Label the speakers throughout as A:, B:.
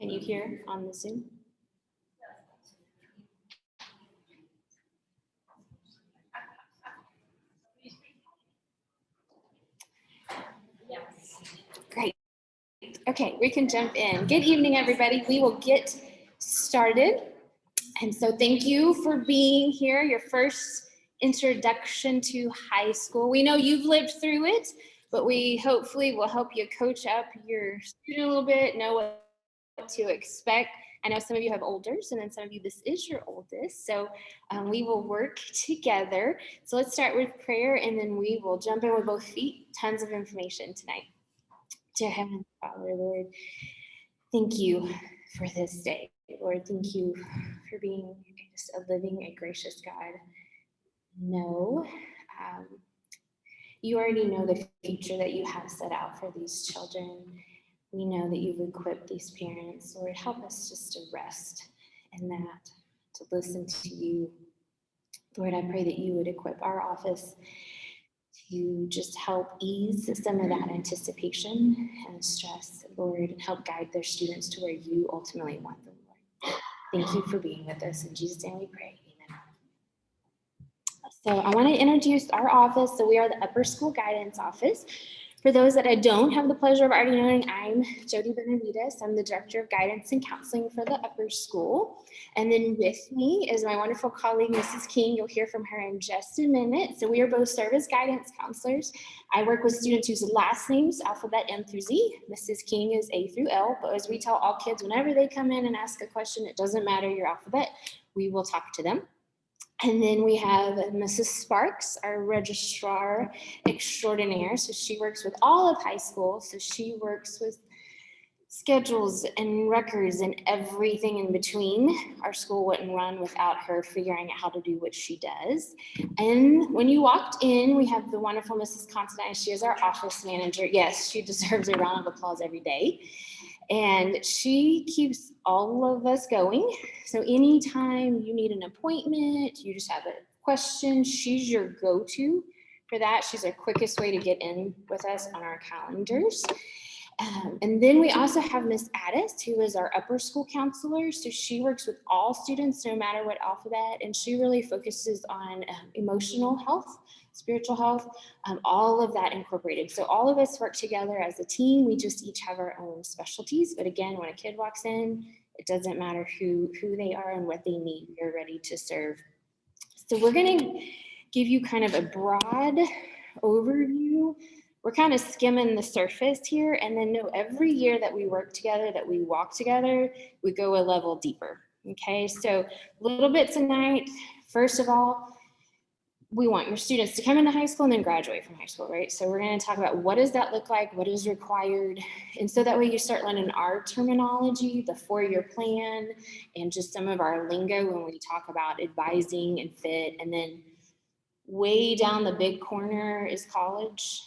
A: Can you hear on the Zoom? Great. Okay, we can jump in. Good evening, everybody. We will get started. And so thank you for being here, your first introduction to high school. We know you've lived through it, but we hopefully will help you coach up your student a little bit, know what to expect. I know some of you have olders, and then some of you, this is your oldest. So we will work together. So let's start with prayer, and then we will jump in with both feet. Tons of information tonight. Dear Heavenly Father, Lord, thank you for this day. Lord, thank you for being just a living, a gracious God. No, you already know the future that you have set out for these children. We know that you've equipped these parents. Lord, help us just to rest in that, to listen to you. Lord, I pray that you would equip our office to just help ease some of that anticipation and stress, Lord, and help guide their students to where you ultimately want them, Lord. Thank you for being with us. In Jesus' name we pray. Amen. So I want to introduce our office. So we are the Upper School Guidance Office. For those that I don't have the pleasure of already knowing, I'm Jody Benavides. I'm the Director of Guidance and Counseling for the Upper School. And then with me is my wonderful colleague, Mrs. King. You'll hear from her in just a minute. So we are both service guidance counselors. I work with students whose last names, alphabet M through Z. Mrs. King is A through L. But as we tell all kids, whenever they come in and ask a question, it doesn't matter your alphabet, we will talk to them. And then we have Mrs. Sparks, our registrar extraordinaire. So she works with all of high school. So she works with schedules and records and everything in between. Our school wouldn't run without her figuring out how to do what she does. And when you walked in, we have the wonderful Mrs. Constantine. She is our office manager. Yes, she deserves a round of applause every day. And she keeps all of us going. So anytime you need an appointment, you just have a question, she's your go-to for that. She's our quickest way to get in with us on our calendars. And then we also have Miss Addis, who is our upper school counselor. So she works with all students, no matter what alphabet, and she really focuses on emotional health, spiritual health, all of that incorporated. So all of us work together as a team. We just each have our own specialties. But again, when a kid walks in, it doesn't matter who they are and what they need. We're ready to serve. So we're going to give you kind of a broad overview. We're kind of skimming the surface here, and then know every year that we work together, that we walk together, we go a level deeper. Okay, so a little bit tonight. First of all, we want your students to come into high school and then graduate from high school, right? So we're going to talk about what does that look like, what is required, and so that way you start learning our terminology, the 4-year plan, and just some of our lingo when we talk about advising and fit. And then way down the big corner is college.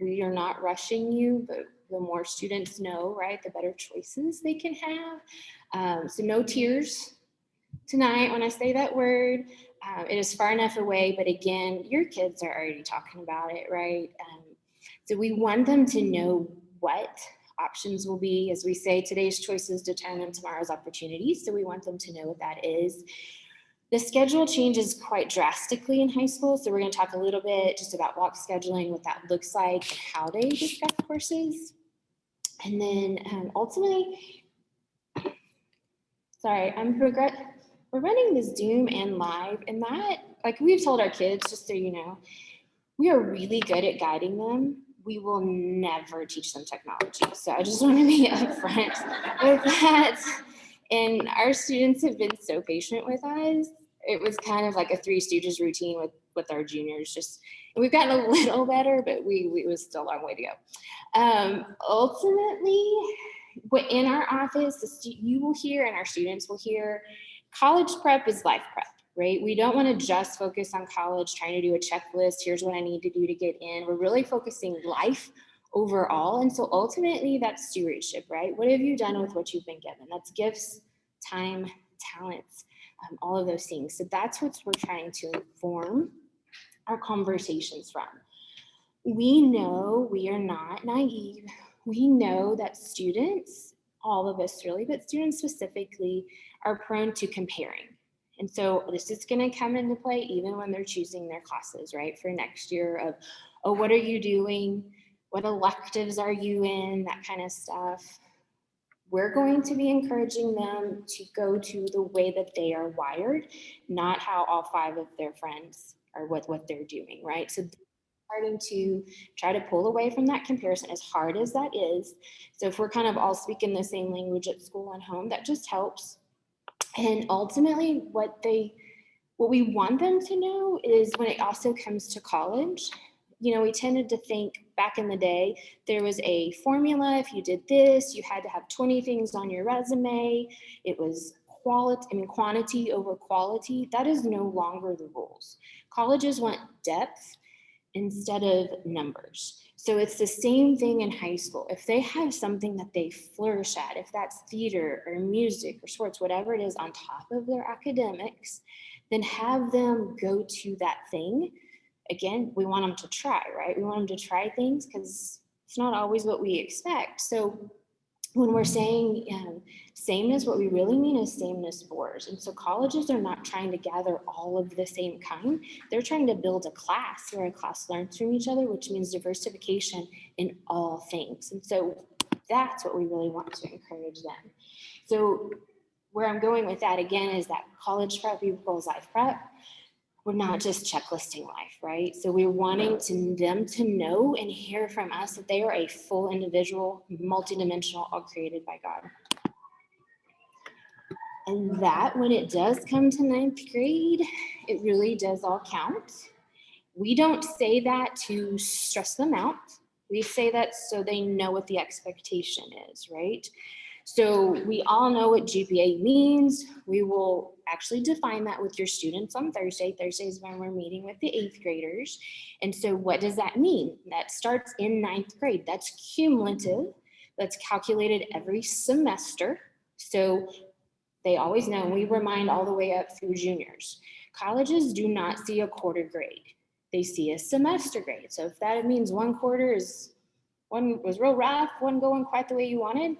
A: We are not rushing you, but the more students know, right, the better choices they can have. So no tears tonight when I say that word. It is far enough away, but again, your kids are already talking about it, right? So we want them to know what options will be. As we say, today's choices determine tomorrow's opportunities. So we want them to know what that is. The schedule changes quite drastically in high school, so we're going to talk a little bit just about block scheduling, what that looks like, and how they discuss courses. And then ultimately, sorry, we're running this Zoom and live, and that, like we've told our kids, just so you know, we are really good at guiding them. We will never teach them technology. So I just want to be upfront with that. And our students have been so patient with us. It was kind of like a Three Stooges routine with our juniors. Just, and we've gotten a little better, but it was still a long way to go. Ultimately, in our office, you will hear and our students will hear, college prep is life prep, right? We don't want to just focus on college, trying to do a checklist. Here's what I need to do to get in. We're really focusing life overall. And so ultimately that's stewardship, right? What have you done with what you've been given? That's gifts, time, talents, all of those things. So that's what we're trying to inform our conversations from. We know we are not naive. We know that students all of us really, but students specifically are prone to comparing. And so this is going to come into play even when they're choosing their classes, right? For next year of, oh, what are you doing? What electives are you in? That kind of stuff. We're going to be encouraging them to go to the way that they are wired, not how all 5 of their friends are with what they're doing, right? So starting to try to pull away from that comparison, as hard as that is. So if we're kind of all speaking the same language at school and home, that just helps. And ultimately what we want them to know is when it also comes to college, we tended to think back in the day, there was a formula. If you did this, you had to have 20 things on your resume. It was quantity over quality. That is no longer the rules. Colleges want depth instead of numbers. So it's the same thing in high school. If they have something that they flourish at, if that's theater or music or sports, whatever it is on top of their academics, then have them go to that thing. Again, we want them to try, right? We want them to try things because it's not always what we expect. So when we're saying sameness, what we really mean is sameness boards. And so colleges are not trying to gather all of the same kind. They're trying to build a class where a class learns from each other, which means diversification in all things. And so that's what we really want to encourage them. So where I'm going with that again is that college prep equals life prep. We're not just checklisting life, right? So we're wanting them to know and hear from us that they are a full individual, multidimensional, all created by God. And that when it does come to 9th grade, it really does all count. We don't say that to stress them out. We say that so they know what the expectation is, right? So we all know what GPA means. We will actually define that with your students on Thursday. Thursday is when we're meeting with the 8th graders. And so what does that mean? That starts in 9th grade. That's cumulative. That's calculated every semester. So they always know, and we remind all the way up through juniors. Colleges do not see a quarter grade. They see a semester grade. So if that means one was real rough, one going quite the way you wanted,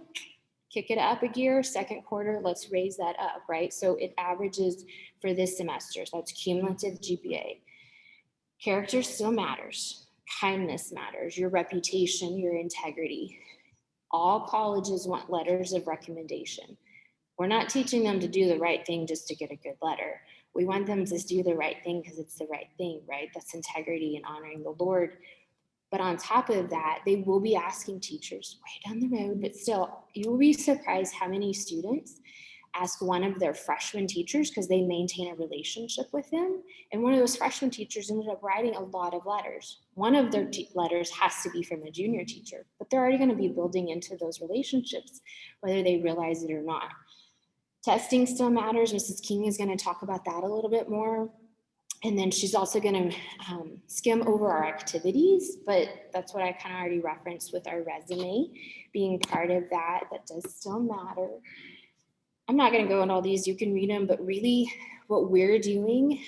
A: kick it up a gear. Second quarter, let's raise that up, right? So it averages for this semester. So that's cumulative GPA. Character still matters. Kindness matters. Your reputation, your integrity. All colleges want letters of recommendation. We're not teaching them to do the right thing just to get a good letter. We want them to do the right thing because it's the right thing, right? That's integrity and honoring the Lord. But on top of that, they will be asking teachers way down the road, but still, you will be surprised how many students ask one of their freshman teachers because they maintain a relationship with them. And one of those freshman teachers ended up writing a lot of letters. One of their letters has to be from a junior teacher, but they're already going to be building into those relationships, whether they realize it or not. Testing still matters. Mrs. King is going to talk about that a little bit more. And then she's also going to skim over our activities, but that's what I kind of already referenced with our resume being part of that. That does still matter. I'm not going to go into all these. You can read them, but really what we're doing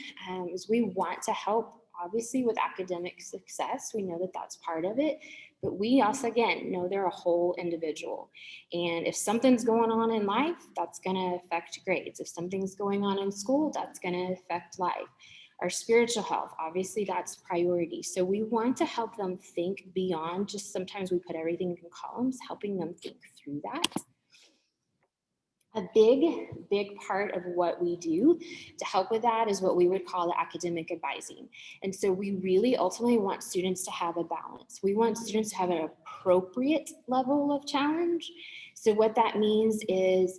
A: is we want to help, obviously, with academic success. We know that that's part of it, but we also, again, know they're a whole individual. And if something's going on in life, that's going to affect grades. If something's going on in school, that's going to affect life. Our spiritual health, obviously that's priority. So we want to help them think beyond just sometimes we put everything in columns, helping them think through that. A big part of what we do to help with that is what we would call academic advising. And so we really ultimately want students to have a balance. We want students to have an appropriate level of challenge. So what that means is,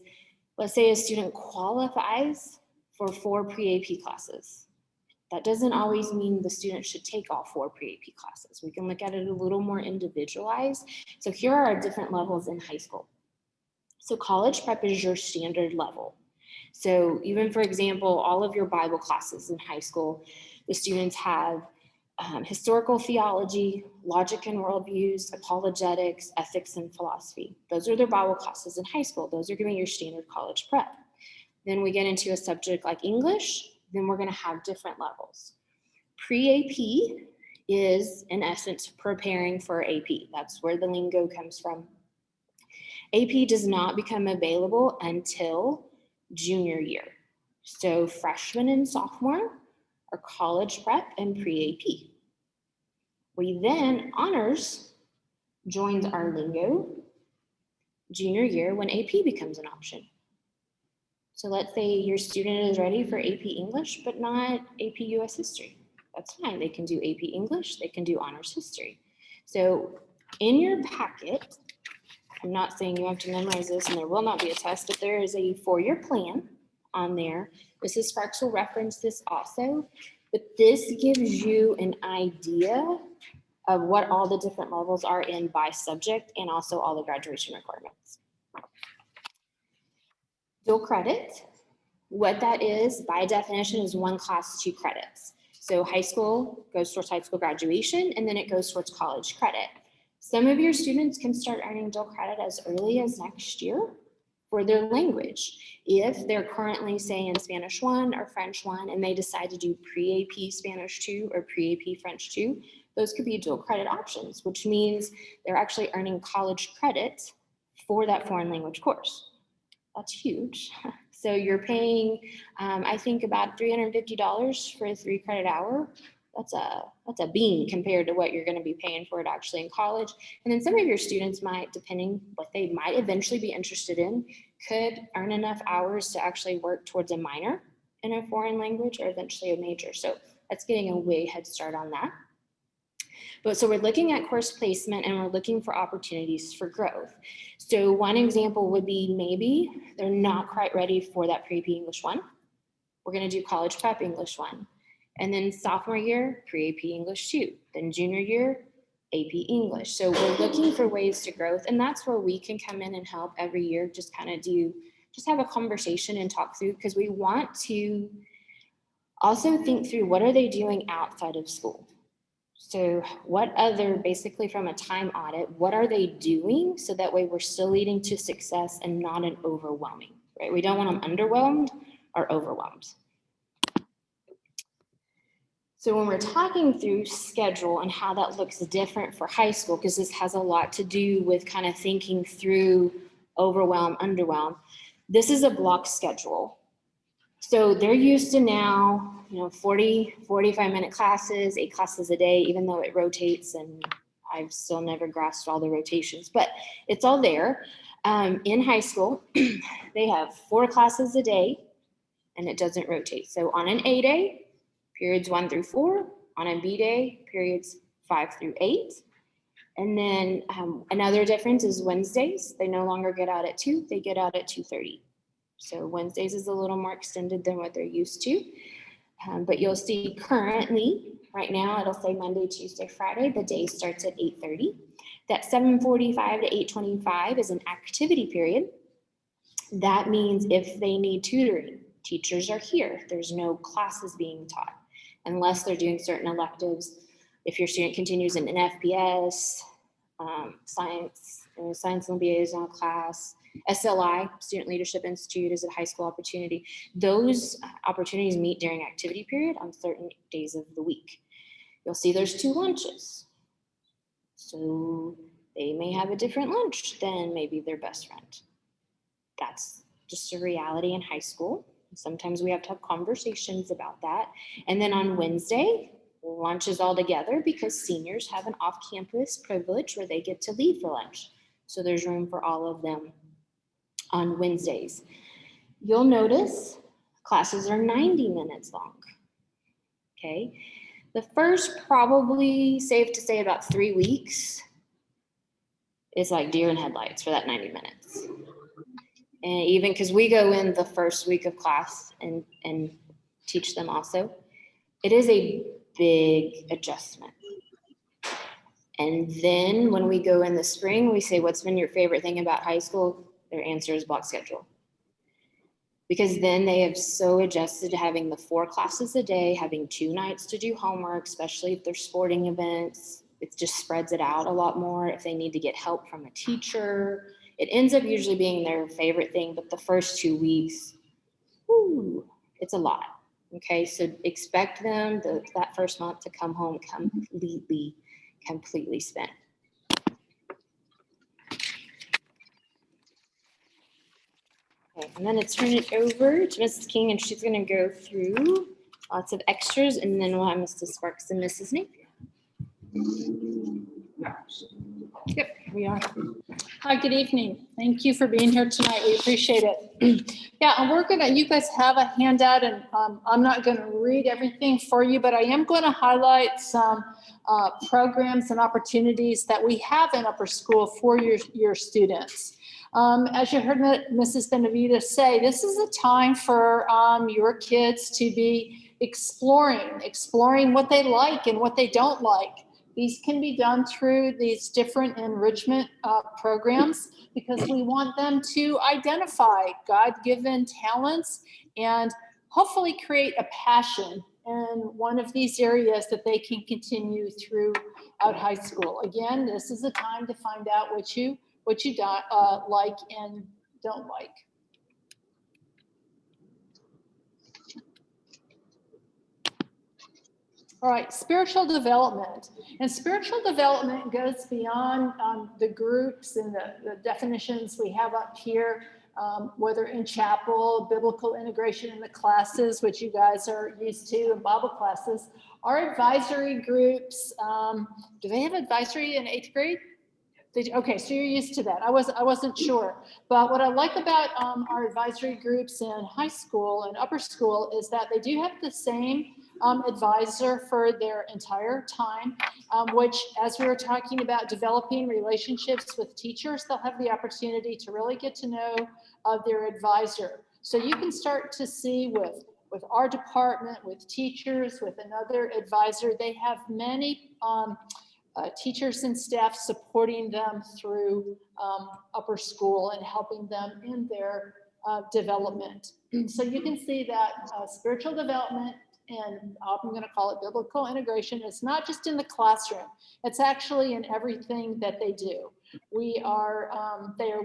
A: let's say a student qualifies for 4 pre-AP classes. That doesn't always mean the student should take all 4 pre-AP classes. We can look at it a little more individualized. So here are our different levels in high school. So college prep is your standard level. So even, for example, all of your Bible classes in high school, the students have historical theology, logic and worldviews, apologetics, ethics, and philosophy. Those are their Bible classes in high school. Those are giving your standard college prep. Then we get into a subject like English, then we're going to have different levels. Pre-AP is, in essence, preparing for AP. That's where the lingo comes from. AP does not become available until junior year. So freshman and sophomore are college prep and pre-AP. We then, honors joins our lingo junior year when AP becomes an option. So let's say your student is ready for AP English, but not AP US History. That's fine. They can do AP English, they can do honors history. So in your packet, I'm not saying you have to memorize this and there will not be a test, but there is a 4-year plan on there. Mrs. Sparks will reference this also, but this gives you an idea of what all the different levels are in by subject and also all the graduation requirements. Dual credit, what that is by definition is 1 class, 2 credits. So high school goes towards high school graduation and then it goes towards college credit. Some of your students can start earning dual credit as early as next year for their language. If they're currently, say, in Spanish 1 or French 1 and they decide to do pre-AP Spanish 2 or pre-AP French 2, those could be dual credit options, which means they're actually earning college credit for that foreign language course. That's huge. So you're paying, I think, about $350 for a 3 credit hour. That's a bean compared to what you're going to be paying for it actually in college. And then some of your students might, depending what they might eventually be interested in, could earn enough hours to actually work towards a minor in a foreign language or eventually a major. So that's getting a way head start on that. But so we're looking at course placement and we're looking for opportunities for growth. So one example would be maybe they're not quite ready for that pre-AP English 1. We're going to do college prep English 1. And then sophomore year, pre-AP English 2. Then junior year, AP English. So we're looking for ways to growth. And that's where we can come in and help every year, just kind of just have a conversation and talk through, because we want to also think through what are they doing outside of school. So what other, basically from a time audit, what are they doing so that way we're still leading to success and not an overwhelming, right? We don't want them underwhelmed or overwhelmed. So when we're talking through schedule and how that looks different for high school, because this has a lot to do with kind of thinking through overwhelm, underwhelm, this is a block schedule. So they're used to now, 40, 45-minute classes, 8 classes a day, even though it rotates, and I've still never grasped all the rotations, but it's all there. In high school, they have 4 classes a day, and it doesn't rotate. So on an A day, periods 1 through 4, on a B day, periods 5 through 8. And then another difference is Wednesdays, they no longer get out at 2, they get out at 2:30. So Wednesdays is a little more extended than what they're used to. But you'll see currently, right now, it'll say Monday, Tuesday, Friday. The day starts at 8:30. That 7:45 to 8:25 is an activity period. That means if they need tutoring, teachers are here. There's no classes being taught unless they're doing certain electives. If your student continues in an FPS, science and liaison class, SLI, Student Leadership Institute, is a high school opportunity. Those opportunities meet during activity period on certain days of the week. You'll see there's 2 lunches. So they may have a different lunch than maybe their best friend. That's just a reality in high school. Sometimes we have to have conversations about that. And then on Wednesday, lunch is all together because seniors have an off-campus privilege where they get to leave for lunch. So there's room for all of them on Wednesdays. You'll notice classes are 90 minutes long, okay? The first, probably safe to say, about 3 weeks is like deer in headlights for that 90 minutes. And even because we go in the first week of class and teach them also, it is a big adjustment. And then when we go in the spring, we say, what's been your favorite thing about high school? Their answer is block schedule. Because then they have so adjusted to having the 4 classes a day, having 2 nights to do homework, especially if they're sporting events. It just spreads it out a lot more. If they need to get help from a teacher, it ends up usually being their favorite thing. But the first 2 weeks, it's a lot. Okay, so expect them that first month to come home completely spent. Okay, I'm gonna turn it over to Mrs. King, and she's gonna go through lots of extras, and then we'll have Mrs. Sparks and Mrs. Napier.
B: Yep, here we are. Hi, good evening. Thank you for being here tonight. We appreciate it. Yeah, and you guys have a handout, and I'm not going to read everything for you, but I am going to highlight some programs and opportunities that we have in upper school for your students. As you heard Mrs. Benavides say, this is a time for your kids to be exploring what they like and what they don't like. These can be done through these different enrichment programs because we want them to identify God-given talents and hopefully create a passion in one of these areas that they can continue throughout high school. Again, this is a time to find out what you like and don't like. All right, spiritual development. And spiritual development goes beyond the groups and the definitions we have up here, whether in chapel, biblical integration in the classes, which you guys are used to, and Bible classes. Our advisory groups, do they have advisory in 8th grade? Okay, so you're used to that. I wasn't sure. But what I like about our advisory groups in high school and upper school is that they do have the same advisor for their entire time, which, as we were talking about developing relationships with teachers, they'll have the opportunity to really get to know their advisor. So you can start to see with our department, with teachers, with another advisor, they have many teachers and staff supporting them through upper school and helping them in their development. So you can see that spiritual development, and I'm going to call it biblical integration, it's not just in the classroom, it's actually in everything that they do. They are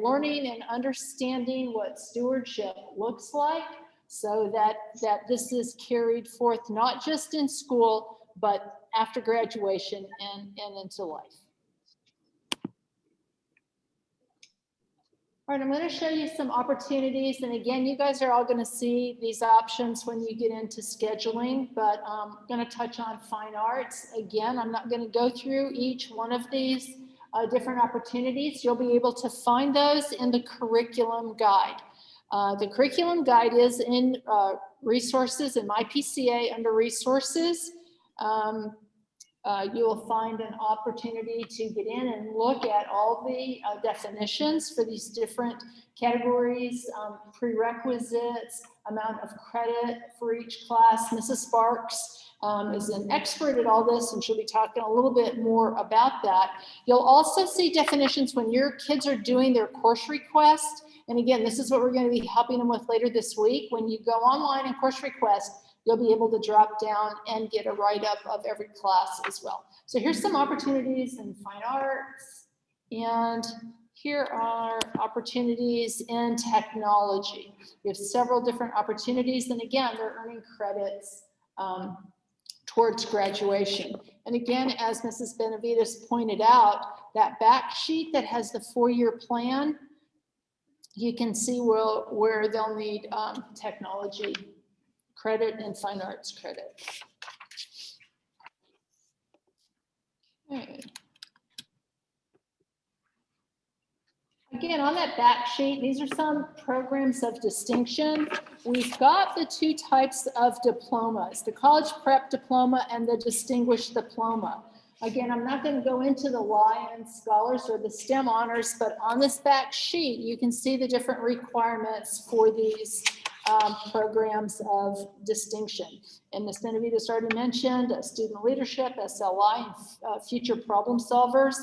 B: learning and understanding what stewardship looks like, so that this is carried forth not just in school, but after graduation and into life. All right, I'm going to show you some opportunities. And again, you guys are all going to see these options when you get into scheduling, but I'm going to touch on fine arts. Again, I'm not going to go through each one of these different opportunities. You'll be able to find those in the curriculum guide. The curriculum guide is in resources in my PCA under resources. You will find an opportunity to get in and look at all the definitions for these different categories, prerequisites, amount of credit for each class. Mrs. Sparks is an expert at all this, and she'll be talking a little bit more about that. You'll also see definitions when your kids are doing their course request. And again, this is what we're going to be helping them with later this week. When you go online and course request, you'll be able to drop down and get a write-up of every class as well. So here's some opportunities in fine arts, and here are opportunities in technology. We have several different opportunities, and again, they're earning credits towards graduation. And again, as Mrs. Benavides pointed out, that back sheet that has the 4-year plan, you can see where they'll need technology credit and fine arts credit. Okay. Again, on that back sheet, these are some programs of distinction. We've got the 2 types of diplomas, the college prep diploma and the distinguished diploma. Again, I'm not going to go into the Lions Scholars or the STEM honors, but on this back sheet, you can see the different requirements for these programs of distinction. And Ms. Benavides already mentioned student leadership, SLI, and future problem solvers.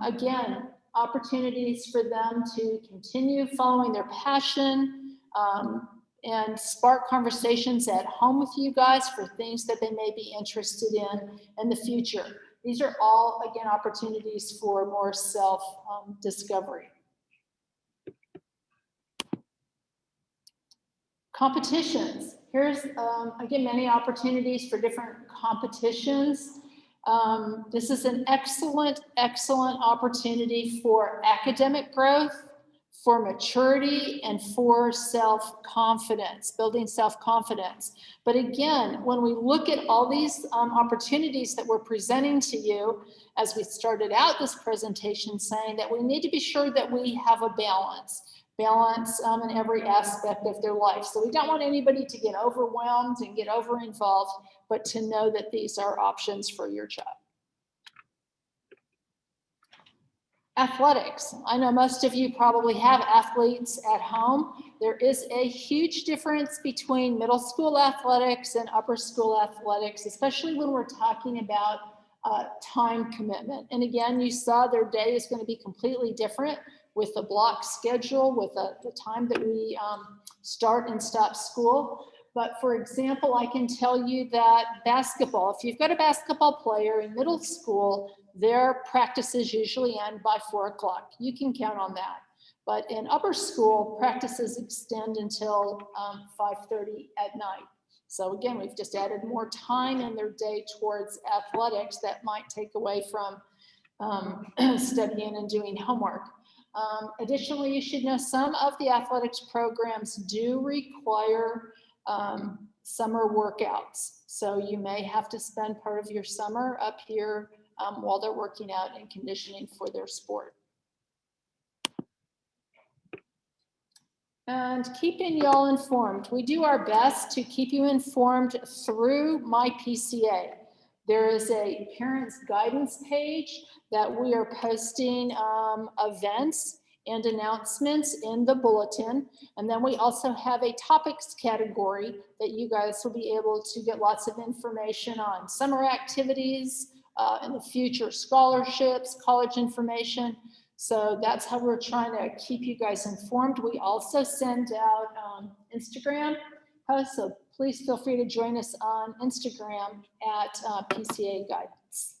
B: Again, opportunities for them to continue following their passion and spark conversations at home with you guys for things that they may be interested in the future. These are all, again, opportunities for more self-discovery. Competitions. Here's, again, many opportunities for different competitions. This is an excellent opportunity for academic growth, for maturity and for self-confidence, building self-confidence. But again, when we look at all these opportunities that we're presenting to you, as we started out this presentation saying that we need to be sure that we have a balance in every aspect of their life. So we don't want anybody to get overwhelmed and get over-involved, but to know that these are options for your child. Athletics. I know most of you probably have athletes at home. There is a huge difference between middle school athletics and upper school athletics, especially when we're talking about time commitment. And again, you saw their day is going to be completely different with the block schedule, with the time that we start and stop school. But for example, I can tell you that basketball, if you've got a basketball player in middle school, their practices usually end by 4 o'clock. You can count on that. But in upper school, practices extend until 5:30 at night. So again, we've just added more time in their day towards athletics that might take away from studying and doing homework. Additionally, you should know some of the athletics programs do require summer workouts. So you may have to spend part of your summer up here while they're working out and conditioning for their sport. And keeping y'all informed. We do our best to keep you informed through My PCA. There is a parents guidance page that we are posting events and announcements in the bulletin. And then we also have a topics category that you guys will be able to get lots of information on summer activities, in the future, scholarships, college information. So that's how we're trying to keep you guys informed. We also send out Instagram posts, so please feel free to join us on Instagram at PCA Guidance.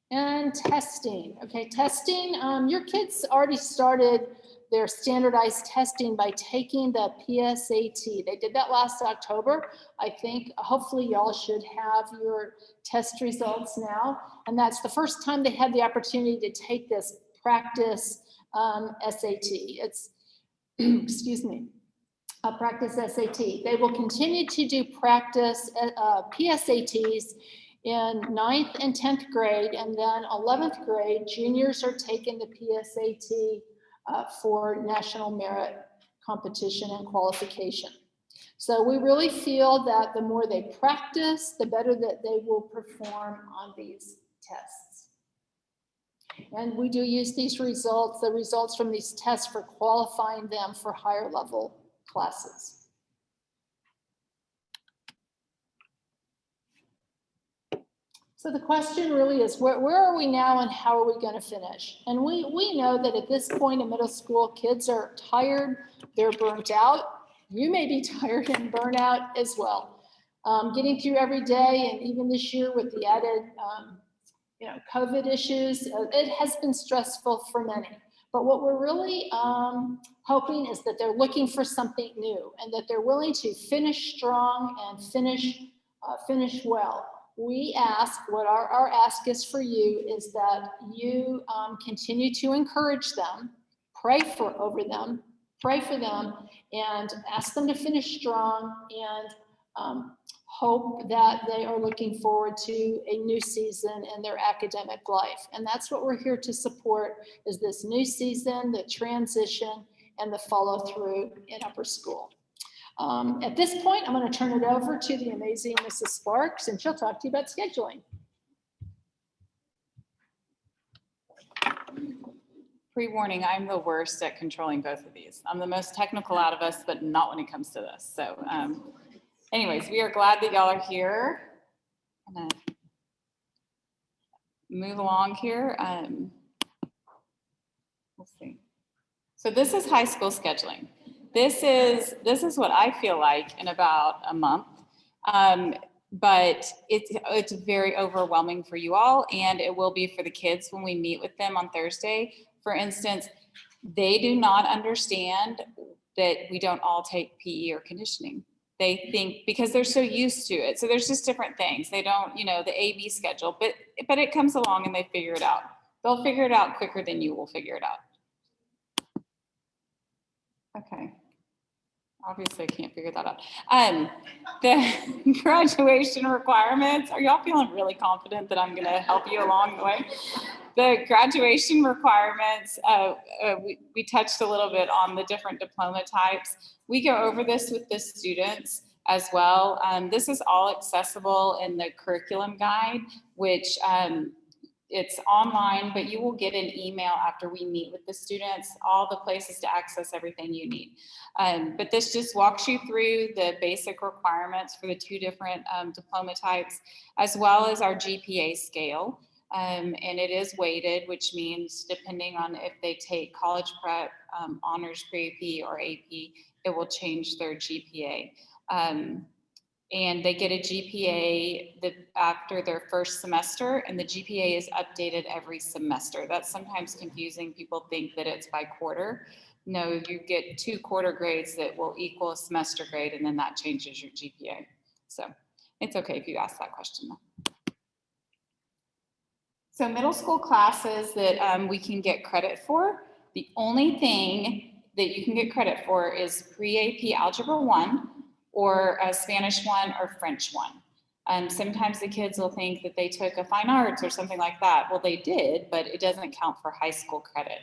B: And testing. Okay, testing. Your kids already started their standardized testing by taking the PSAT. They did that last October. I think hopefully y'all should have your test results now. And that's the first time they had the opportunity to take this practice SAT. It's, excuse me, a practice SAT. They will continue to do practice PSATs in 9th and 10th grade, and then 11th grade, juniors are taking the PSAT for national merit competition and qualification. So we really feel that the more they practice, the better that they will perform on these tests. And we do use these results, the results from these tests, for qualifying them for higher level classes. So the question really is, where are we now and how are we going to finish? And we know that at this point in middle school, kids are tired, they're burnt out. You may be tired and burnt out as well. Getting through every day, and even this year with the added COVID issues, it has been stressful for many. But what we're really hoping is that they're looking for something new and that they're willing to finish strong and finish well. We ask, what our ask is for you is that you continue to encourage them, pray for them, and ask them to finish strong, and hope that they are looking forward to a new season in their academic life. And that's what we're here to support, is this new season, the transition, and the follow through in upper school. At this point, I'm going to turn it over to the amazing Mrs. Sparks, and she'll talk to you about scheduling.
C: Pre-warning, I'm the worst at controlling both of these. I'm the most technical out of us, but not when it comes to this. So anyways, we are glad that y'all are here. I'm gonna move along here. Let's see. So this is high school scheduling. This is what I feel like in about a month, but it's very overwhelming for you all, and it will be for the kids when we meet with them on Thursday. For instance, they do not understand that we don't all take PE or conditioning. they think, because they're so used to it. So there's just different things. They don't, you know, the A/B schedule, but it comes along and they figure it out. They'll figure it out quicker than you will figure it out. Okay. Obviously, I can't figure that out. The graduation requirements, are y'all feeling really confident that I'm going to help you along the way? The graduation requirements, we touched a little bit on the different diploma types. We go over this with the students as well. This is all accessible in the curriculum guide, which it's online, but you will get an email after we meet with the students, all the places to access everything you need. But this just walks you through the basic requirements for the two different diploma types, as well as our GPA scale. And it is weighted, which means depending on if they take college prep, honors pre-AP or AP, it will change their GPA. And they get a GPA after their first semester, and the GPA is updated every semester. That's sometimes confusing. People think that it's by quarter. No, you get 2 quarter grades that will equal a semester grade, and then that changes your GPA. So it's okay if you ask that question though. So middle school classes that we can get credit for, the only thing that you can get credit for is pre-AP Algebra 1, or a Spanish 1 or French 1. Sometimes the kids will think that they took a fine arts or something like that. Well, they did, but it doesn't count for high school credit.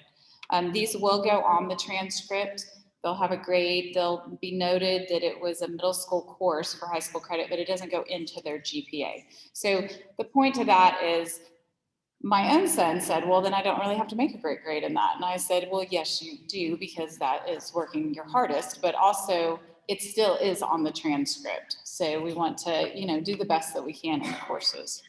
C: These will go on the transcript. They'll have a grade. They'll be noted that it was a middle school course for high school credit, but it doesn't go into their GPA. So the point to that is, my own son said, well, then I don't really have to make a great grade in that. And I said, well, yes, you do, because that is working your hardest, but also it still is on the transcript. So we want to, you know, do the best that we can in the courses.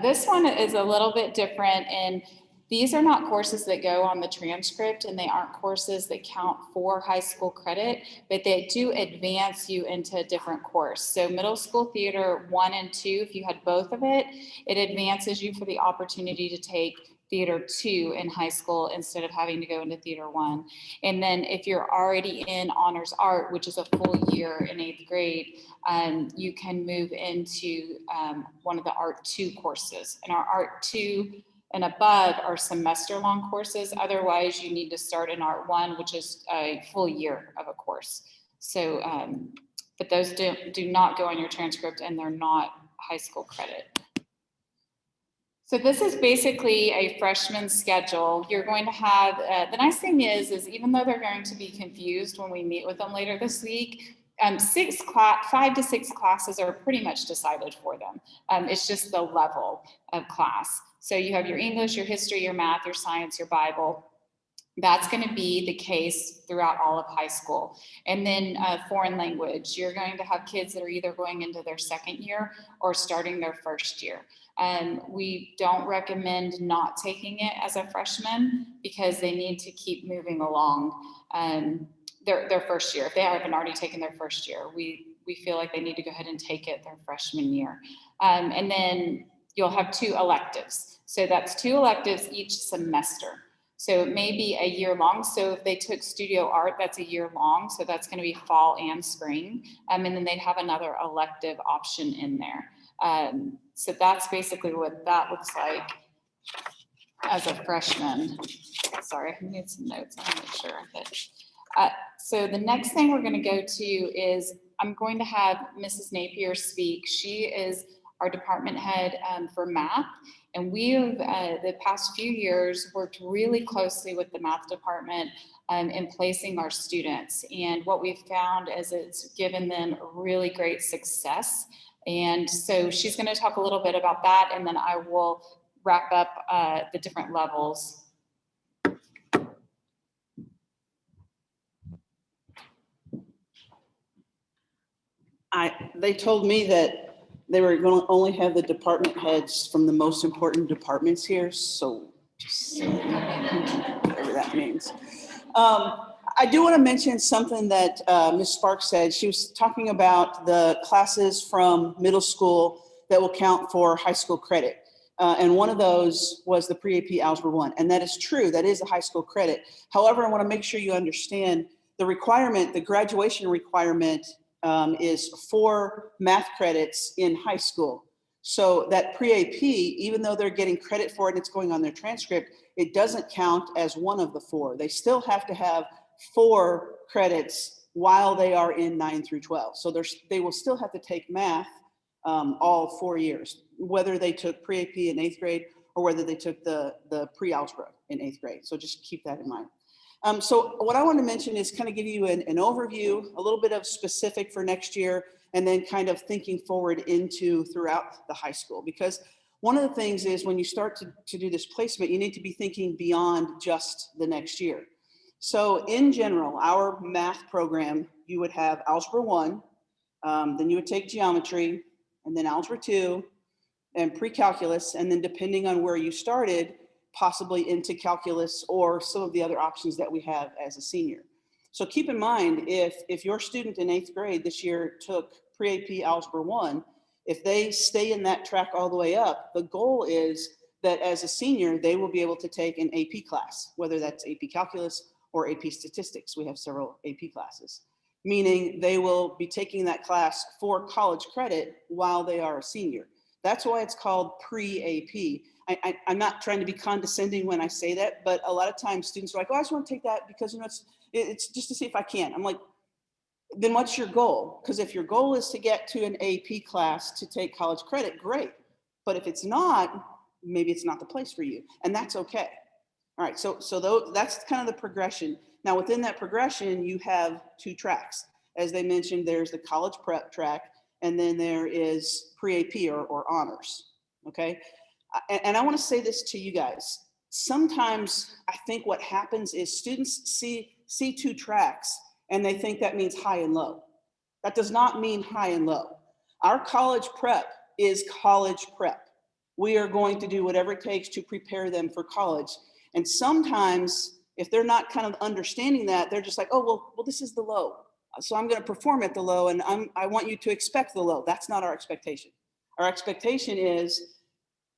C: This one is a little bit different, and these are not courses that go on the transcript, and they aren't courses that count for high school credit, but they do advance you into a different course. So middle school theater 1 and 2, if you had both of it, it advances you for the opportunity to take theater 2 in high school instead of having to go into theater 1. And then if you're already in honors art, which is a full year in 8th grade, you can move into one of the art 2 courses. And our art 2 and above are semester long courses. Otherwise, you need to start in art 1, which is a full year of a course. So, but those do not go on your transcript, and they're not high school credit. So this is basically a freshman schedule. You're going to have, the nice thing is even though they're going to be confused when we meet with them later this week, 5 to 6 classes are pretty much decided for them. It's just the level of class. So you have your English, your history, your math, your science, your Bible. That's going to be the case throughout all of high school. And then foreign language, you're going to have kids that are either going into their 2nd year or starting their 1st year. We don't recommend not taking it as a freshman because they need to keep moving along their 1st year. If they haven't already taken their 1st year, we feel like they need to go ahead and take it their freshman year. And then you'll have 2 electives. So that's 2 electives each semester. So it may be a year long. So if they took studio art, that's a year long. So that's going to be fall and spring. And then they'd have another elective option in there. So that's basically what that looks like as a freshman. Sorry, I need some notes. I want to make sure that. So the next thing we're going to go to is I'm going to have Mrs. Napier speak. She is our department head for math. And we've, the past few years, worked really closely with the math department in placing our students. And what we've found is it's given them really great success. And so she's going to talk a little bit about that, and then I will wrap up the different levels.
D: They told me that they were going to only have the department heads from the most important departments here, so just whatever that means. I do want to mention something that Ms. Sparks said. She was talking about the classes from middle school that will count for high school credit. And one of those was the pre-AP Algebra 1. And that is true, that is a high school credit. However, I want to make sure you understand The requirement, the graduation requirement is 4 math credits in high school. So that pre-AP, even though they're getting credit for it and it's going on their transcript, it doesn't count as one of the 4. They still have to have 4 credits while they are in 9 through 12. So they will still have to take math all 4 years, whether they took pre-AP in 8th grade or whether they took the pre-algebra in 8th grade. So just keep that in mind. So what I want to mention is kind of give you an overview, a little bit of specific for next year, and then kind of thinking forward into throughout the high school. Because one of the things is when you start to do this placement, you need to be thinking beyond just the next year. So in general, our math program, you would have Algebra 1, then you would take geometry, and then Algebra 2, and pre-calculus, and then depending on where you started, possibly into calculus or some of the other options that we have as a senior. So keep in mind, if your student in 8th grade this year took pre-AP Algebra 1, if they stay in that track all the way up, the goal is that as a senior, they will be able to take an AP class, whether that's AP Calculus or AP Statistics. We have several AP classes, meaning they will be taking that class for college credit while they are a senior. That's why it's called pre-AP. I'm not trying to be condescending when I say that, but a lot of times students are like, oh, I just want to take that because it's just to see if I can. I'm like, then what's your goal? Because if your goal is to get to an AP class to take college credit, great. But if it's not, maybe it's not the place for you, and that's okay. All right, so that's kind of the progression. Now within that progression, you have 2 tracks. As they mentioned, there's the college prep track, and then there is pre-AP or honors, okay? And I want to say this to you guys. Sometimes I think what happens is students see 2 tracks and they think that means high and low. That does not mean high and low. Our college prep is college prep. We are going to do whatever it takes to prepare them for college. And sometimes if they're not kind of understanding that, they're just like, oh, well, this is the low. So I'm going to perform at the low and I want you to expect the low. That's not our expectation. Our expectation is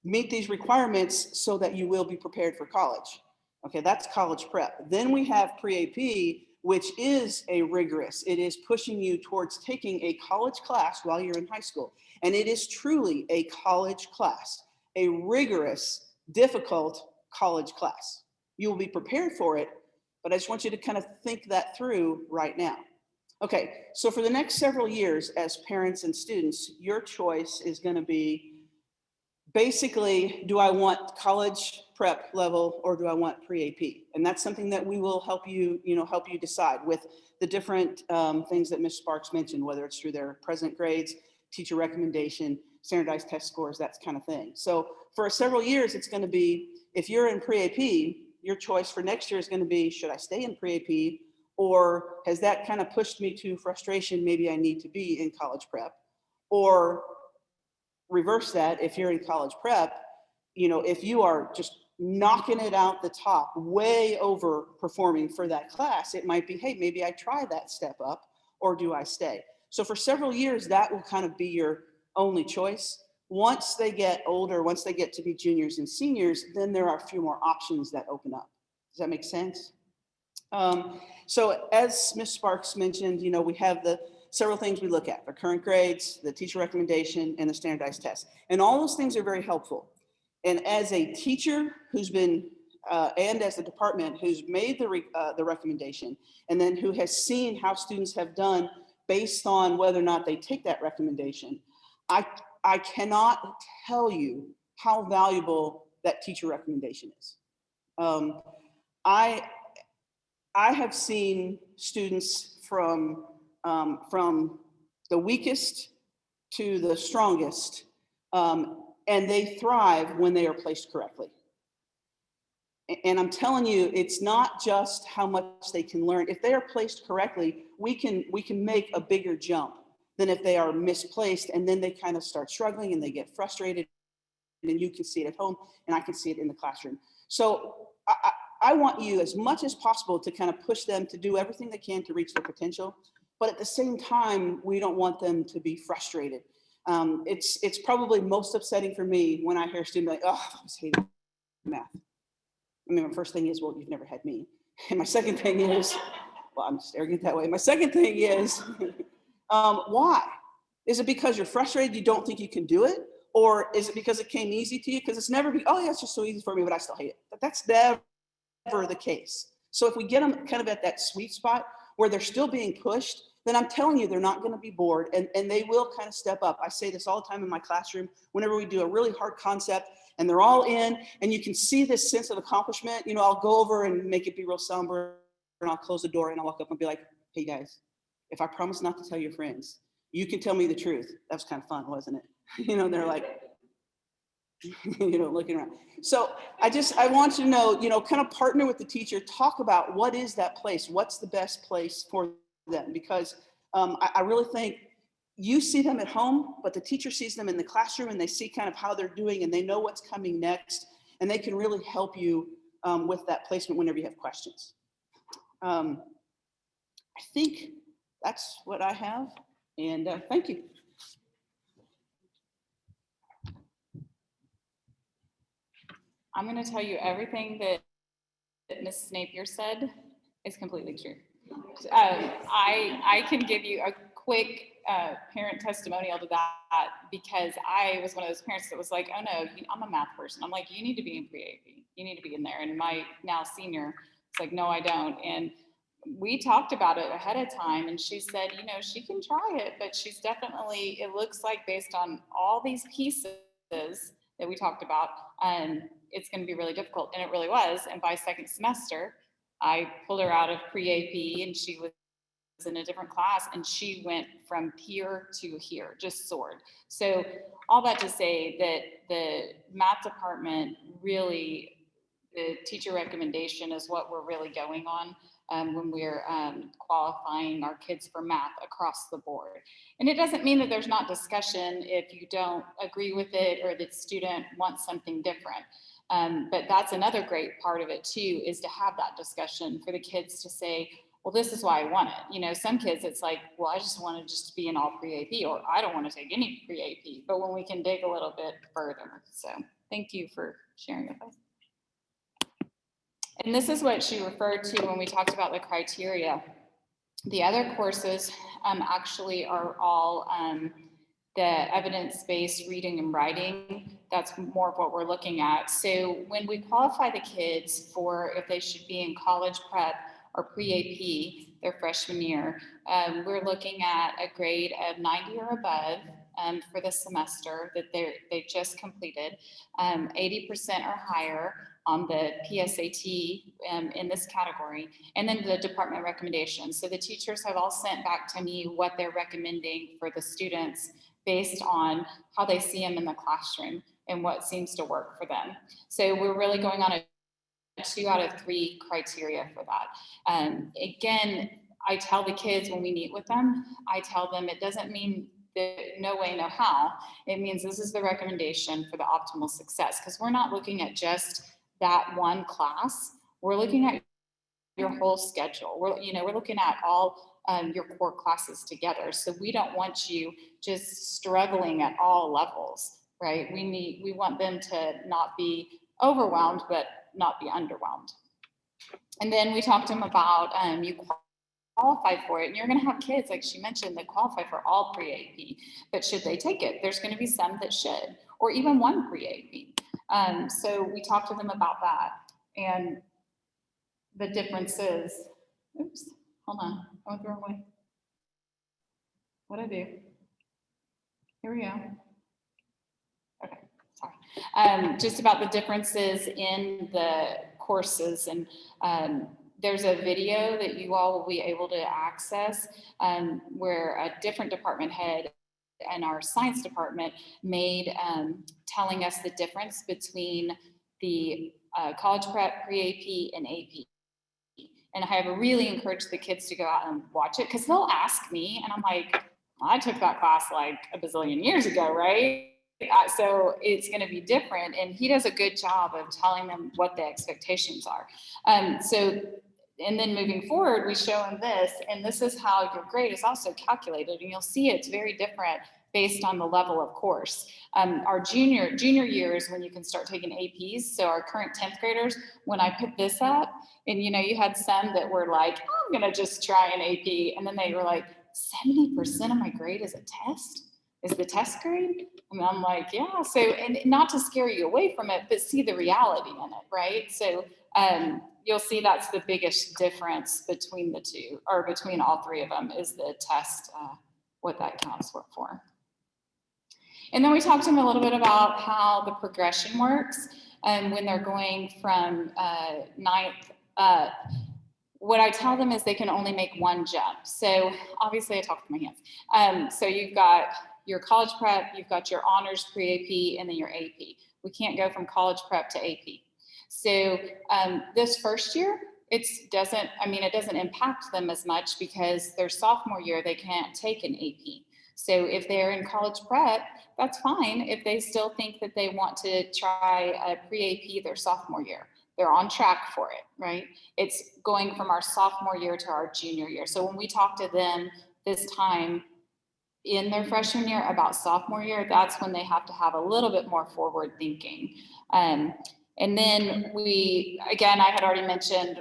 D: meet these requirements so that you will be prepared for college. Okay, that's college prep. Then we have pre-AP, which is a rigorous. It is pushing you towards taking a college class while you're in high school. And it is truly a college class, a rigorous, difficult college class. You will be prepared for it, but I just want you to kind of think that through right now. Okay, so for the next several years as parents and students, your choice is going to be basically, do I want college prep level or do I want pre-AP? And that's something that we will help you decide with the different things that Ms. Sparks mentioned, whether it's through their present grades, teacher recommendation, standardized test scores, that kind of thing. So for several years, it's going to be, if you're in pre-AP, your choice for next year is going to be, should I stay in pre-AP, or has that kind of pushed me to frustration? Maybe I need to be in college prep. Or reverse that, if you're in college prep, if you are just knocking it out the top, way over performing for that class, it might be, hey, maybe I try that step up, or do I stay? So for several years, that will kind of be your only choice. Once they get older, once they get to be juniors and seniors, then there are a few more options that open up. Does that make sense? So as Ms. Sparks mentioned, we have the several things we look at: the current grades, the teacher recommendation, and the standardized tests. And all those things are very helpful. And as a teacher who's been, and as the department who's made the recommendation, and then who has seen how students have done based on whether or not they take that recommendation, I cannot tell you how valuable that teacher recommendation is. I have seen students from the weakest to the strongest, and they thrive when they are placed correctly. And I'm telling you, it's not just how much they can learn. If they are placed correctly, we can make a bigger jump than if they are misplaced, and then they kind of start struggling and they get frustrated, and you can see it at home and I can see it in the classroom. So I want you, as much as possible, to kind of push them to do everything they can to reach their potential. But at the same time, we don't want them to be frustrated. It's probably most upsetting for me when I hear a student like, oh, I was hating math. I mean, my first thing is, well, you've never had me. And my second thing is, Well, I'm just arrogant that way. My second thing is, why? Is it because you're frustrated, you don't think you can do it? Or is it because it came easy to you? Because it's never oh yeah, it's just so easy for me, but I still hate it. But that's never the case. So if we get them kind of at that sweet spot where they're still being pushed, then I'm telling you, they're not going to be bored, and they will kind of step up. I say this all the time in my classroom whenever we do a really hard concept and they're all in and you can see this sense of accomplishment. You know, I'll go over and make it be real somber and I'll close the door and I'll walk up and be like, hey guys, if I promise not to tell your friends, you can tell me the truth. That was kind of fun, wasn't it? You know, they're like, you know, looking around. So I want you to know, you know, kind of partner with the teacher, talk about what is that place? What's the best place for them? Because I really think you see them at home, but the teacher sees them in the classroom and they see kind of how they're doing and they know what's coming next and they can really help you with that placement whenever you have questions. I think that's what I have, and thank you.
C: I'm going to tell you everything that Ms. Napier said is completely true. I can give you a quick parent testimonial to that because I was one of those parents that was like, oh no, I'm a math person. I'm like, you need to be in pre-AP. You need to be in there. And my now senior was like, no, I don't. And we talked about it ahead of time and she said, you know, she can try it, but she's definitely, it looks like based on all these pieces that we talked about, it's going to be really difficult. And it really was. And by second semester, I pulled her out of pre-AP and she was in a different class and she went from here to here, just soared. So all that to say that the math department really, the teacher recommendation is what we're really going on when we're qualifying our kids for math across the board. And it doesn't mean that there's not discussion if you don't agree with it or the student wants something different. But that's another great part of it too, is to have that discussion for the kids to say, well, this is why I want it. You know, some kids, it's like, well, I just want to just be in all pre-AP, or I don't want to take any pre-AP, but when we can dig a little bit further. So thank you for sharing with us. And this is what she referred to when we talked about the criteria. The other courses actually are all the evidence-based reading and writing. That's more of what we're looking at. So when we qualify the kids for if they should be in college prep or pre-AP their freshman year, we're looking at a grade of 90 or above for the semester that they just completed, 80% or higher on the PSAT in this category, and then the department recommendations. So the teachers have all sent back to me what they're recommending for the students based on how they see them in the classroom and what seems to work for them. So we're really going on a 2 out of 3 criteria for that. Again, I tell the kids when we meet with them, I tell them it doesn't mean that no way, no how. It means this is the recommendation for the optimal success, because we're not looking at just that one class. We're looking at your whole schedule. We're looking at all your core classes together. So we don't want you just struggling at all levels, right? We want them to not be overwhelmed, but not be underwhelmed. And then we talked to them about you qualify for it, and you're going to have kids, like she mentioned, that qualify for all pre-AP, but should they take it? There's going to be some that should, or even one pre-AP. So we talked to them about that and the differences. Oops, hold on, I went the wrong way. What'd I do? Here we go. Okay, sorry. Just about the differences in the courses, and there's a video that you all will be able to access where a different department head and our science department made telling us the difference between the college prep, pre-AP, and AP. And I have really encouraged the kids to go out and watch it, because they'll ask me, and I'm like, I took that class like a bazillion years ago, right? So it's going to be different. And he does a good job of telling them what the expectations are. So and then moving forward, we show them this, and this is how your grade is also calculated, and you'll see it's very different based on the level of course. Our junior year is when you can start taking APs. So our current 10th graders, when I put this up, and you had some that were like, oh, I'm gonna just try an AP, and then they were like, 70% of my grade is a test? Is the test grade? And I'm like, yeah. So, and not to scare you away from it, but see the reality in it, right? So you'll see that's the biggest difference between the two, or between all three of them, is the test, what that counts for. And then we talked to them a little bit about how the progression works when they're going from ninth up. What I tell them is they can only make one jump. So obviously I talk with my hands. So you've got your college prep, you've got your honors pre-AP, and then your AP. We can't go from college prep to AP. So this first year, it doesn't impact them as much because their sophomore year, they can't take an AP. So if they're in college prep, that's fine if they still think that they want to try a pre-AP their sophomore year. They're on track for it, right? It's going from our sophomore year to our junior year. So when we talk to them this time in their freshman year about sophomore year, that's when they have to have a little bit more forward thinking. And then I had already mentioned,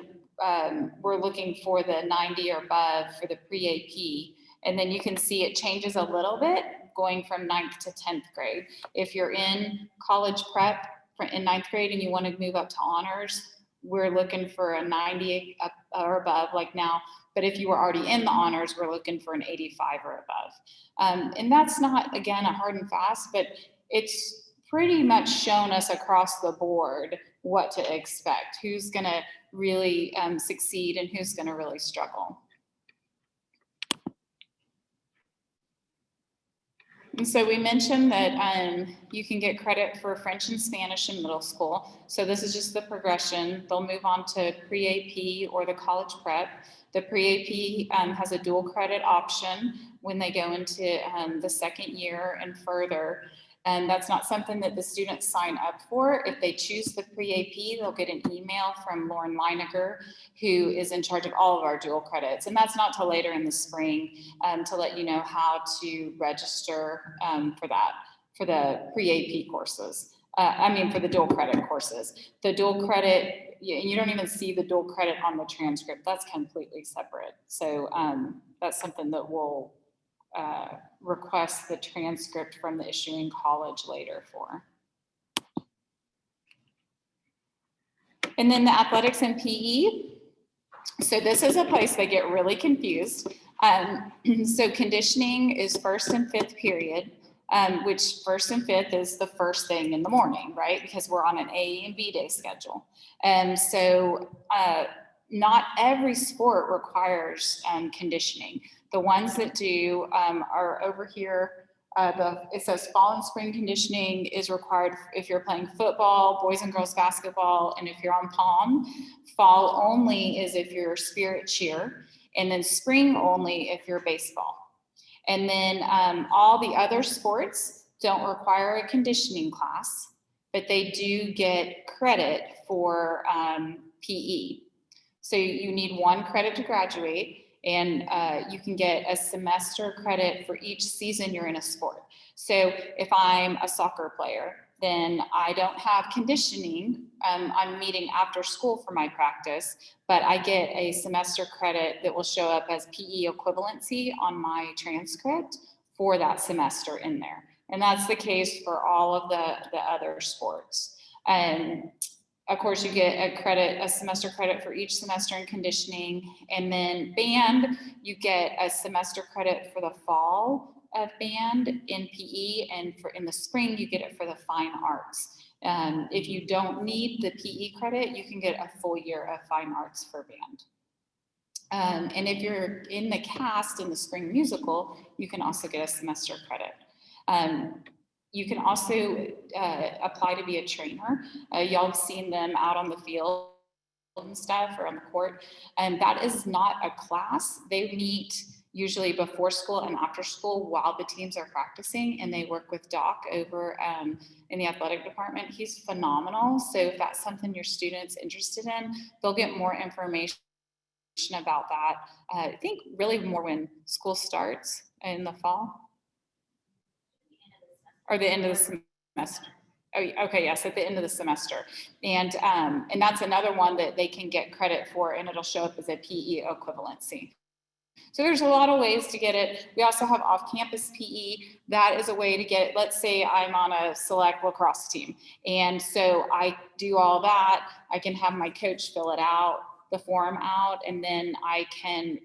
C: we're looking for the 90 or above for the pre-AP. And then you can see it changes a little bit going from 9th to 10th grade. If you're in college prep in 9th grade and you want to move up to honors, we're looking for a 90 or above like now. But if you were already in the honors, we're looking for an 85 or above. And that's not, again, a hard and fast, but it's pretty much shown us across the board what to expect, who's going to really succeed and who's going to really struggle. And so we mentioned that you can get credit for French and Spanish in middle school. So this is just the progression. They'll move on to pre-AP or the college prep. The pre-AP has a dual credit option when they go into the second year and further. And that's not something that the students sign up for. If they choose the pre-AP, they'll get an email from Lauren Leiniger, who is in charge of all of our dual credits. And that's not till later in the spring to let you know how to register for the pre-AP courses. For the dual credit courses. The dual credit, you don't even see the dual credit on the transcript. That's completely separate. So that's something that we'll request the transcript from the issuing college later for. And then the athletics and PE. So this is a place they get really confused. So conditioning is 1st and 5th period, which 1st and 5th is the first thing in the morning, right? Because we're on an A and B day schedule. And so not every sport requires conditioning. The ones that do are over here. It says fall and spring conditioning is required if you're playing football, boys and girls basketball, and if you're on Palm. Fall only is if you're spirit cheer, and then spring only if you're baseball. And then all the other sports don't require a conditioning class, but they do get credit for PE. So you need 1 credit to graduate. And you can get a semester credit for each season you're in a sport. So if I'm a soccer player, then I don't have conditioning. I'm meeting after school for my practice, but I get a semester credit that will show up as PE equivalency on my transcript for that semester in there. And that's the case for all of the other sports. Of course, you get a semester credit for each semester in conditioning. And then band, you get a semester credit for the fall of band in PE, and in the spring, you get it for the fine arts. If you don't need the PE credit, you can get a full year of fine arts for band. And if you're in the cast in the spring musical, you can also get a semester credit. You can also apply to be a trainer. Y'all have seen them out on the field and stuff, or on the court. And that is not a class. They meet usually before school and after school while the teams are practicing, and they work with Doc over in the athletic department. He's phenomenal. So if that's something your student's interested in, they'll get more information about that. I think really more when school starts in the fall or the end of the semester. Oh, okay, yes, at the end of the semester. And that's another one that they can get credit for, and it'll show up as a PE equivalency. So there's a lot of ways to get it. We also have off-campus PE. That is a way to get it. Let's say I'm on a select lacrosse team. And so I do all that. I can have my coach fill it out, the form out, and then I can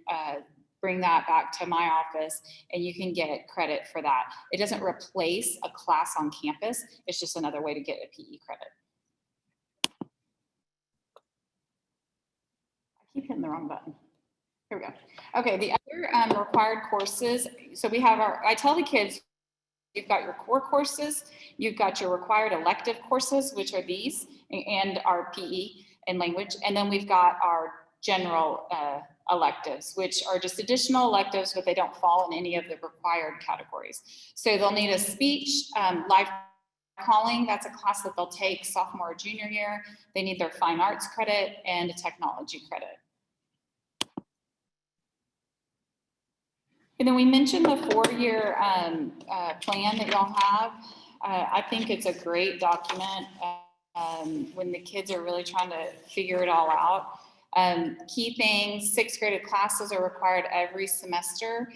C: bring that back to my office, and you can get credit for that. It doesn't replace a class on campus. It's just another way to get a PE credit. I keep hitting the wrong button. Here we go. Okay, the other required courses. So we have I tell the kids, you've got your core courses, you've got your required elective courses, which are these, and our PE and language. And then we've got our general electives, which are just additional electives, but they don't fall in any of the required categories. So they'll need a speech, live calling, that's a class that they'll take sophomore or junior year. They need their fine arts credit and a technology credit. And then we mentioned the 4-year plan that y'all have. I think it's a great document when the kids are really trying to figure it all out. Key things, 6th graded classes are required every semester.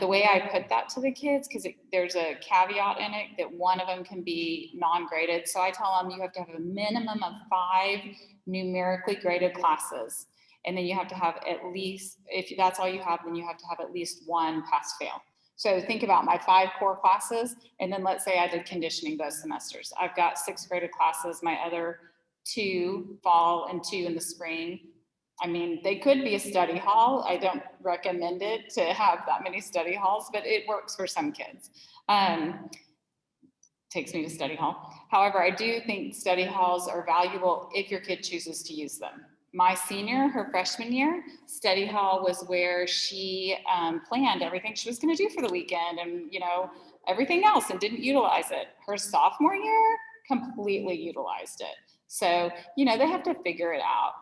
C: The way I put that to the kids, because there's a caveat in it that one of them can be non-graded. So I tell them you have to have a minimum of 5 numerically graded classes. And then you have to have at least, if that's all you have, then you have to have at least 1 pass-fail. So think about my 5 core classes, and then let's say I did conditioning those semesters. I've got 6th graded classes, my other 2 fall and 2 in the spring. I mean, they could be a study hall. I don't recommend it to have that many study halls, but it works for some kids. Takes me to study hall. However, I do think study halls are valuable if your kid chooses to use them. My senior, her freshman year, study hall was where she planned everything she was going to do for the weekend and, you know, everything else, and didn't utilize it. Her sophomore year completely utilized it. So, you know, they have to figure it out.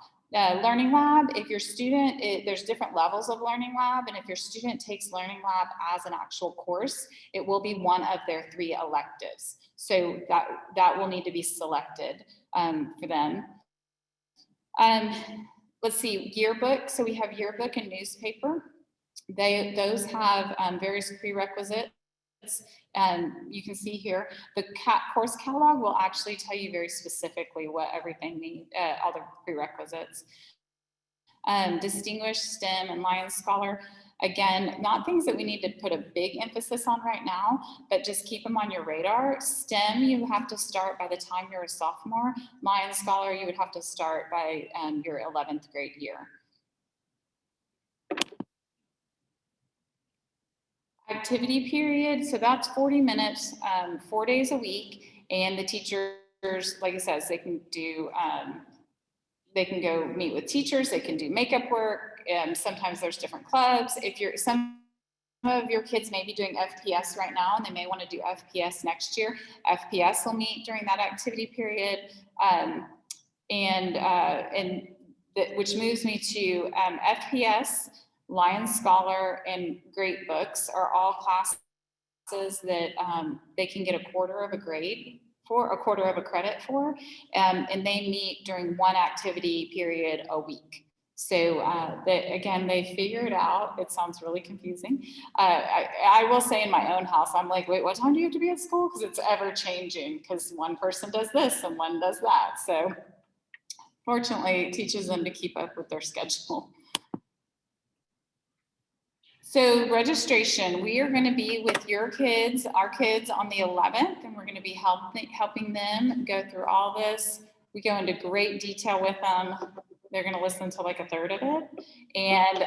C: Learning lab, if your student, there's different levels of learning lab, and if your student takes learning lab as an actual course, it will be one of their 3 electives. So that will need to be selected for them. Let's see, yearbook. So we have yearbook and newspaper. Those have various prerequisites. You can see here, the course catalog will actually tell you very specifically what everything needs, all the prerequisites. Distinguished, STEM, and Lions Scholar. Again, not things that we need to put a big emphasis on right now, but just keep them on your radar. STEM, you have to start by the time you're a sophomore. Lions Scholar, you would have to start by your 11th grade year. Activity period, so that's 40 minutes, 4 days a week, and the teachers, like I said, they can do, they can go meet with teachers, they can do makeup work, sometimes there's different clubs. If some of your kids may be doing FPS right now, and they may want to do FPS next year, FPS will meet during that activity period, which moves me to FPS, Lions Scholar, and Great Books are all classes that they can get a quarter of a grade for, a quarter of a credit for, and they meet during 1 activity period a week. So again, they figure it out. It sounds really confusing. I will say in my own house, I'm like, wait, what time do you have to be at school? Because it's ever changing, because one person does this and one does that. So fortunately, it teaches them to keep up with their schedule. So registration, we are going to be with your kids, our kids, on the 11th, and we're going to be helping them go through all this. We go into great detail with them. They're going to listen to like a third of it. And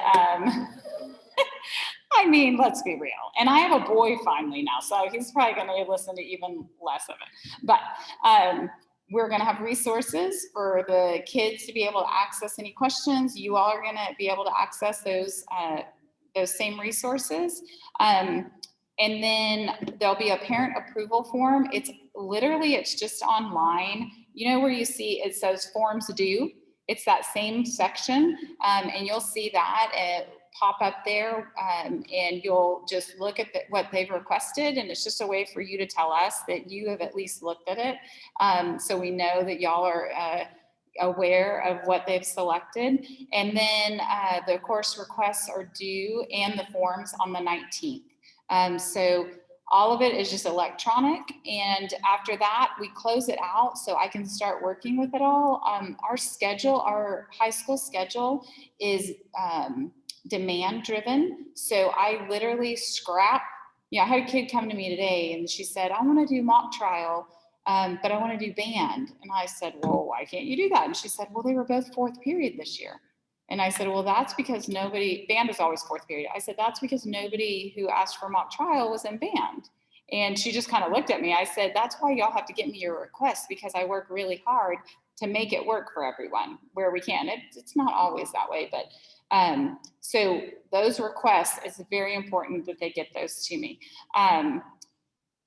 C: I mean, let's be real. And I have a boy finally now, so he's probably going to listen to even less of it. But we're going to have resources for the kids to be able to access any questions. You all are going to be able to access those same resources. And then there'll be a parent approval form. It's just online. You know where you see it says forms due? It's that same section, and you'll see that pop up there, and you'll just look at what they've requested, and it's just a way for you to tell us that you have at least looked at it, so we know that y'all are aware of what they've selected. And then the course requests are due and the forms on the 19th. So all of it is just electronic, and after that we close it out so I can start working with it all. Our schedule, our high school schedule is demand driven. So I literally scrap. I had a kid come to me today and she said, I want to do mock trial, but I want to do band. And I said, well, why can't you do that? And she said, well, they were both fourth period this year. And I said, well, that's because band is always fourth period. I said, that's because nobody who asked for mock trial was in band. And she just kind of looked at me. I said, that's why y'all have to get me your requests, because I work really hard to make it work for everyone where we can. It's not always that way, but so those requests, it's very important that they get those to me. And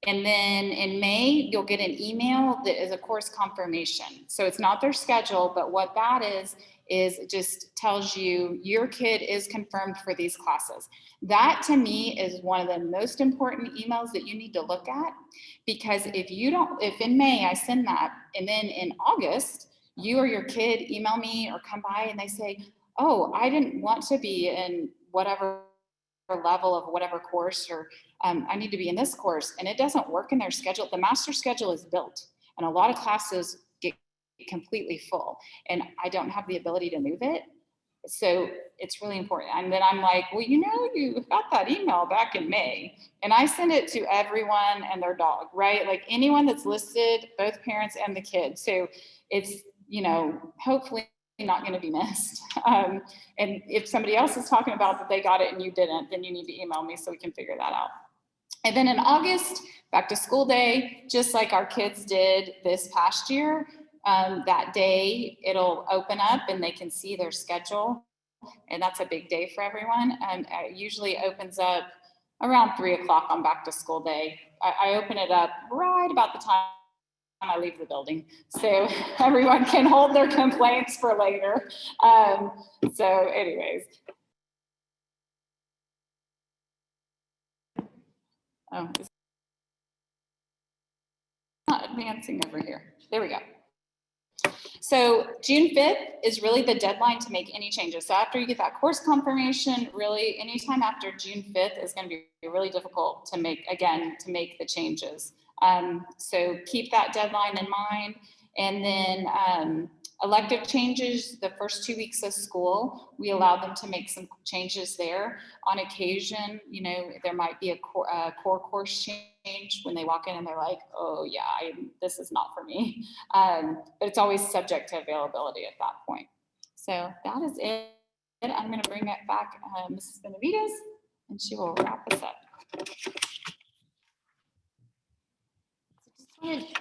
C: then in May, you'll get an email that is a course confirmation. So it's not their schedule, but what that is it just tells you your kid is confirmed for these classes. That to me is one of the most important emails that you need to look at, because if in May I send that, and then in August, you or your kid email me or come by and they say, oh, I didn't want to be in whatever level of whatever course, or I need to be in this course, and it doesn't work in their schedule. The master schedule is built, and a lot of classes get completely full, and I don't have the ability to move it. So it's really important. And then I'm like, well, you got that email back in May, and I send it to everyone and their dog, right? Like anyone that's listed, both parents and the kids. So it's, hopefully not going to be missed. And if somebody else is talking about that they got it and you didn't, then you need to email me so we can figure that out. And then in August, back to school day, just like our kids did this past year, that day it'll open up and they can see their schedule. And that's a big day for everyone. And it usually opens up around 3:00 on back to school day. I open it up right about the time I leave the building, so everyone can hold their complaints for later. So anyways. Oh, it's not advancing over here. There we go. So June 5th is really the deadline to make any changes. So after you get that course confirmation, really anytime after June 5th is going to be really difficult to make the changes. So keep that deadline in mind. And then elective changes, the first 2 weeks of school, we allow them to make some changes there. On occasion, there might be a core course change when they walk in and they're like, oh yeah, this is not for me. But it's always subject to availability at that point. So that is it. I'm going to bring it back Mrs. Benavides, and she will wrap us up.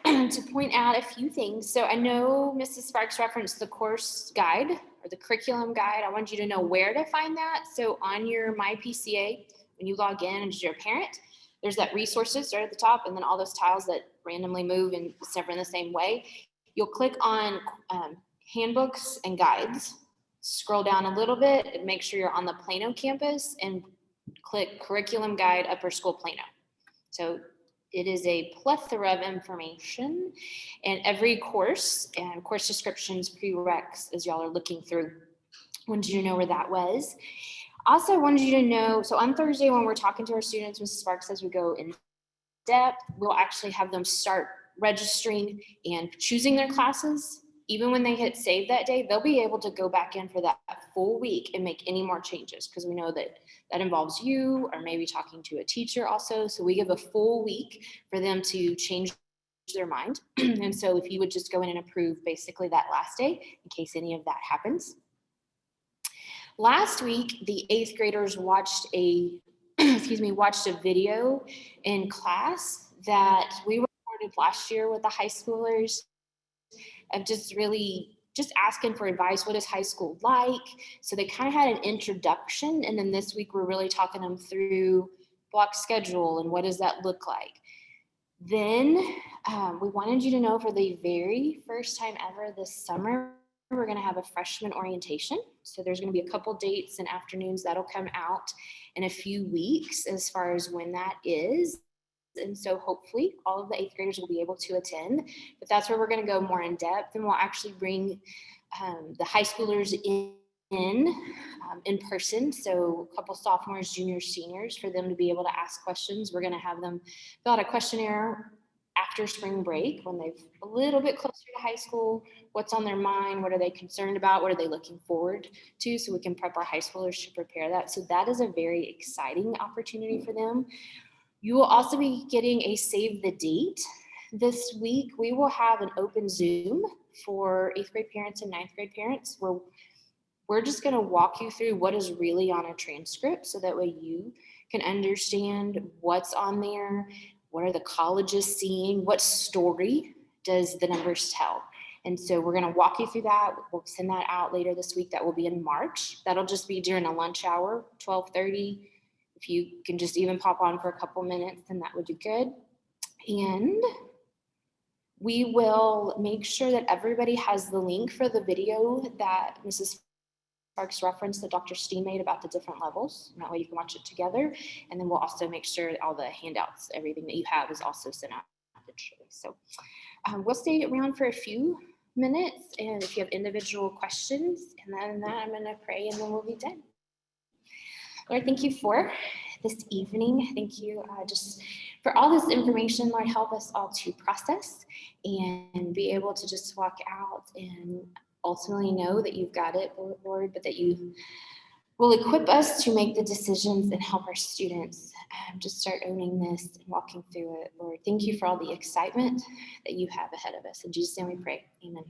A: Wanted to point out a few things. So I know Mrs. Sparks referenced the course guide or the curriculum guide. I want you to know where to find that. So on your MyPCA, when you log in as your parent, there's that resources right at the top, and then all those tiles that randomly move and it's never in the same way. You'll click on handbooks and guides, scroll down a little bit and make sure you're on the Plano campus and click curriculum guide upper school Plano. So it is a plethora of information, and every course and course descriptions, prereqs, as y'all are looking through. Wanted you to know where that was. Also, I wanted you to know, so on Thursday when we're talking to our students, Mrs. Sparks says we go in depth, we'll actually have them start registering and choosing their classes. Even when they hit save that day, they'll be able to go back in for that full week and make any more changes, because we know that involves you or maybe talking to a teacher also. So we give a full week for them to change their mind. And so if you would just go in and approve basically that last day in case any of that happens. Last week, the 8th graders watched a video in class that we recorded last year with the high schoolers of just asking for advice. What is high school like? So they kind of had an introduction. And then this week, we're really talking them through block schedule and what does that look like. Then we wanted you to know for the very first time ever this summer, we're going to have a freshman orientation. So there's going to be a couple dates and afternoons that'll come out in a few weeks as far as when that is. And so hopefully all of the 8th graders will be able to attend, but that's where we're going to go more in depth, and we'll actually bring the high schoolers in person. So a couple sophomores, juniors, seniors, for them to be able to ask questions. We're going to have them fill out a questionnaire after spring break when they've a little bit closer to high school. What's on their mind? What are they concerned about? What are they looking forward to? So we can prep our high schoolers to prepare that. So that is a very exciting opportunity for them. You will also be getting a save the date. This week, we will have an open Zoom for 8th grade parents and 9th grade parents where we're just going to walk you through what is really on a transcript so that way you can understand what's on there, what are the colleges seeing, what story does the numbers tell. And so we're going to walk you through that. We'll send that out later this week. That will be in March. That'll just be during a lunch hour, 12:30. If you can just even pop on for a couple minutes, then that would be good. And we will make sure that everybody has the link for the video that Mrs. Sparks referenced that Dr. Steen made about the different levels. And that way you can watch it together. And then we'll also make sure that all the handouts, everything that you have is also sent out digitally. So we'll stay around for a few minutes. And if you have individual questions, and then that I'm going to pray and then we'll be done. Lord, thank you for this evening. Thank you just for all this information. Lord, help us all to process and be able to just walk out and ultimately know that you've got it, Lord, but that you will equip us to make the decisions and help our students just start owning this and walking through it. Lord, thank you for all the excitement that you have ahead of us. In Jesus' name we pray. Amen.